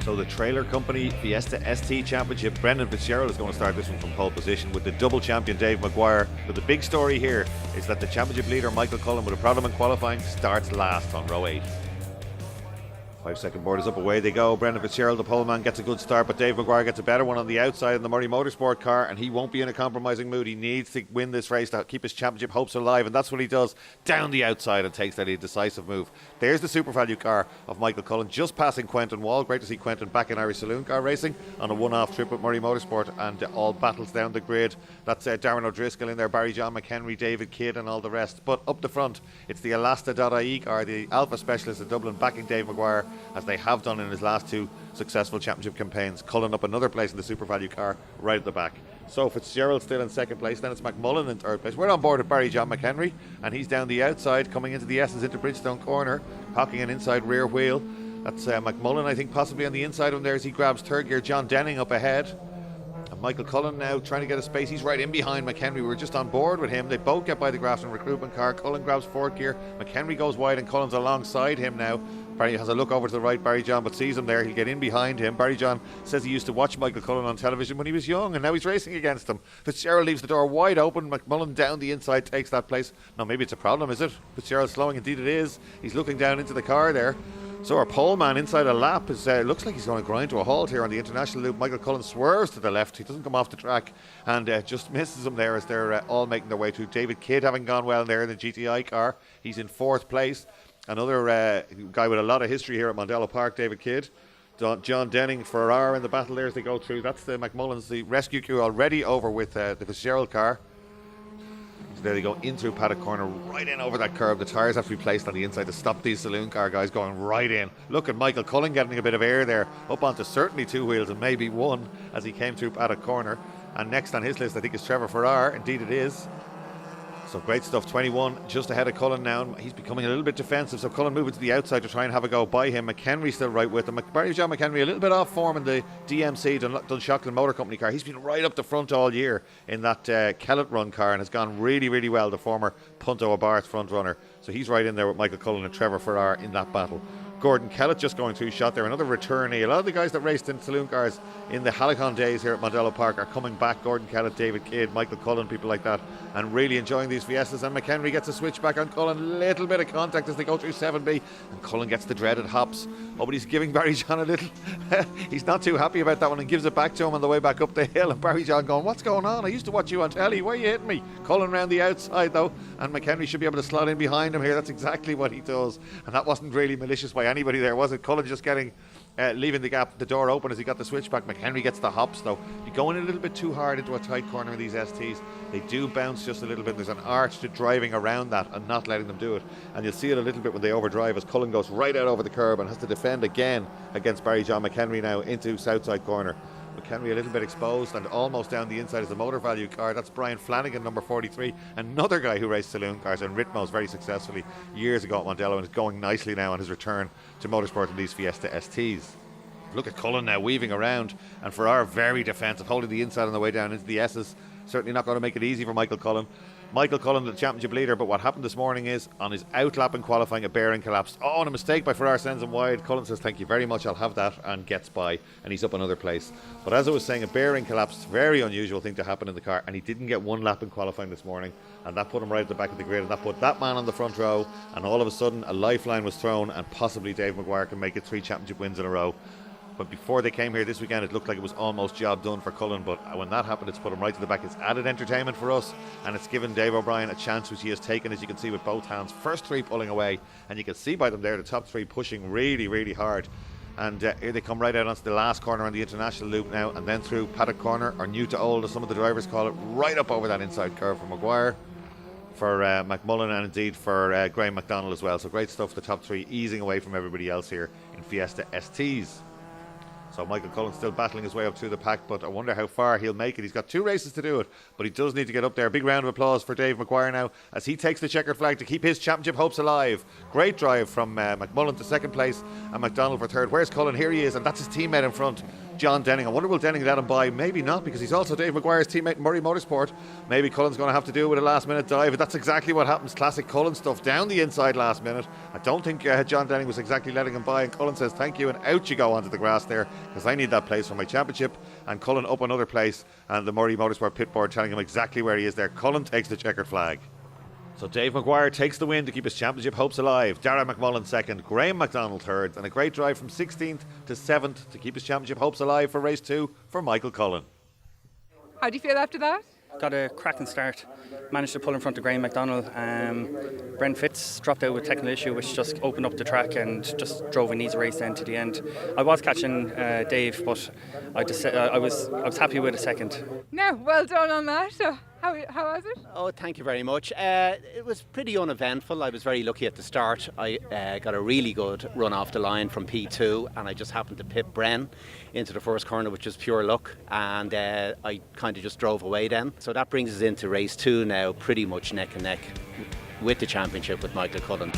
So the trailer company Fiesta Zetec Championship, Brendan Fitzgerald is going to start this one from pole position with the double champion Dave Maguire. But the big story here is that the championship leader Michael Cullen, with a problem in qualifying, starts last on row 8. 5-second board is up, away they go. Brendan Fitzgerald, the pole man, gets a good start, but Dave Maguire gets a better one on the outside in the Murray Motorsport car, and he won't be in a compromising mood. He needs to win this race to keep his championship hopes alive, and that's what he does down the outside and takes that decisive move. There's the super value car of Michael Cullen, just passing Quentin Wall. Great to see Quentin back in Irish Saloon car racing on a one-off trip with Murray Motorsport, and all battles down the grid. That's Darren O'Driscoll in there, Barry John McHenry, David Kidd and all the rest. But up the front, it's the Elasta.ie car, the Alpha Specialist of Dublin, backing Dave Maguire, as they have done in his last 2 successful championship campaigns. Cullen up another place in the super value car right at the back. So Fitzgerald still in second place, then it's McMullen in third place. We're on board with Barry John McHenry, and he's down the outside coming into the S's into Bridgestone corner, hocking an inside rear wheel. That's McMullen, I think, possibly on the inside of him there as he grabs third gear. John Denning up ahead, and Michael Cullen now trying to get a space. He's right in behind McHenry. We were just on board with him. They both get by the Grafton recruitment car. Cullen grabs fourth gear, McHenry goes wide, and Cullen's alongside him now. Barry has a look over to the right, Barry John, but sees him there. He'll get in behind him. Barry John says he used to watch Michael Cullen on television when he was young, and now he's racing against him. Fitzgerald leaves the door wide open. McMullen down the inside takes that place. Now maybe it's a problem, is it? Fitzgerald slowing, indeed it is. He's looking down into the car there. So our pole man inside a lap is looks like he's going to grind to a halt here on the international loop. Michael Cullen swerves to the left. He doesn't come off the track and just misses him there as they're all making their way through. David Kidd having gone well there in the GTI car. He's in fourth place. Another guy with a lot of history here at Mondello Park, David Kidd. John Denning, Ferrar in the battle there as they go through. That's the McMullens, the rescue crew already over with the Fitzgerald car. So there they go in through paddock corner, right in over that curb. The tyres have to be placed on the inside to stop these saloon car guys going right in. Look at Michael Cullen getting a bit of air there, up onto certainly 2 wheels and maybe 1 as he came through paddock corner. And next on his list, I think, is Trevor Ferrar. Indeed it is. So great stuff, 21 just ahead of Cullen now. He's becoming a little bit defensive, so Cullen moving to the outside to try and have a go by him. McHenry still right with him. Barry John McHenry a little bit off form in the DMC, Dunshaughlin Motor Company car. He's been right up the front all year in that Kellett run car and has gone really, really well, the former Punto Abarth front runner. So he's right in there with Michael Cullen and Trevor Ferrar in that battle. Gordon Kellett just going through shot there, another returnee. A lot of the guys that raced in saloon cars in the Halicon days here at Mondello Park are coming back. Gordon Kellett, David Kidd, Michael Cullen, people like that, and really enjoying these Fiestas. And McHenry gets a switch back on Cullen, little bit of contact as they go through 7B, and Cullen gets the dreaded hops. Oh, but he's giving Barry John a little he's not too happy about that one and gives it back to him on the way back up the hill, and Barry John going, what's going on? I used to watch you on telly, why are you hitting me? Cullen round the outside though, and McHenry should be able to slot in behind him here. That's exactly what he does, and that wasn't really malicious by anybody there, was it? Cullen just getting leaving the door open as he got the switchback. McHenry gets the hops though. You go in a little bit too hard into a tight corner in these STs, they do bounce just a little bit. There's an art to driving around that and not letting them do it, and you'll see it a little bit when they overdrive as Cullen goes right out over the curb and has to defend again against Barry John McHenry now into Southside corner. McHenry a little bit exposed and almost down the inside is the motor value car. That's Brian Flanagan, number 43, another guy who raced saloon cars and Ritmos very successfully years ago at Mondello, and is going nicely now on his return to motorsport in these Fiesta STs. Look at Cullen now weaving around, and Ferrar very defensive, holding the inside on the way down into the S's. Certainly not going to make it easy for Michael Cullen. Michael Cullen, the championship leader, but what happened this morning is on his outlap in qualifying, a bearing collapsed. Oh, and a mistake by Ferrar sends him wide. Cullen says, thank you very much, I'll have that, and gets by, and he's up another place. But as I was saying, a bearing collapse, very unusual thing to happen in the car, and he didn't get 1 lap in qualifying this morning, and that put him right at the back of the grid, and that put that man on the front row, and all of a sudden a lifeline was thrown, and possibly Dave Maguire can make it 3 championship wins in a row. But before they came here this weekend, it looked like it was almost job done for Cullen. But when that happened, it's put him right to the back. It's added entertainment for us, and it's given Dave O'Brien a chance, which he has taken, as you can see, with both hands. First 3 pulling away, and you can see by them there, the top 3 pushing really, really hard. And here they come right out onto the last corner on the international loop now, and then through paddock corner, or new to old, as some of the drivers call it, right up over that inside curve for Maguire, for McMullen, and indeed for Graham McDonald as well. So great stuff, the top 3 easing away from everybody else here in Fiesta STs. So Michael Cullen still battling his way up through the pack, but I wonder how far he'll make it. He's got 2 races to do it, but he does need to get up there. Big round of applause for Dave Maguire now as he takes the checkered flag to keep his championship hopes alive. Great drive from McMullen to second place and McDonald for third. Where's Cullen? Here he is, and that's his teammate in front. John Denning. I wonder will Denning let him by? Maybe not, because he's also Dave Maguire's teammate in Murray Motorsport. Maybe Cullen's going to have to do it with a last minute dive, but that's exactly what happens. Classic Cullen stuff, down the inside last minute. I don't think John Denning was exactly letting him by, and Cullen says thank you, and out you go onto the grass there, because I need that place for my championship. And Cullen up another place, and the Murray Motorsport pit board telling him exactly where he is there. Cullen takes the checkered flag. So Dave Maguire takes the win to keep his championship hopes alive. Darragh McMullen second, Graham McDonald third, and a great drive from 16th to 7th to keep his championship hopes alive for race 2 for Michael Cullen. How do you feel after that? Got a cracking start. Managed to pull in front of Graham McDonald. Brent Fitz dropped out with a technical issue, which just opened up the track and just drove an easy race then to the end. I was catching Dave, but I was happy with a second. No, well done on that. So how was it? Oh, thank you very much. It was pretty uneventful. I was very lucky at the start. I got a really good run off the line from P2, and I just happened to pit Bren into the first corner, which was pure luck, and I kind of just drove away then. So that brings us into race 2 now, pretty much neck and neck with the championship with Michael Cullen.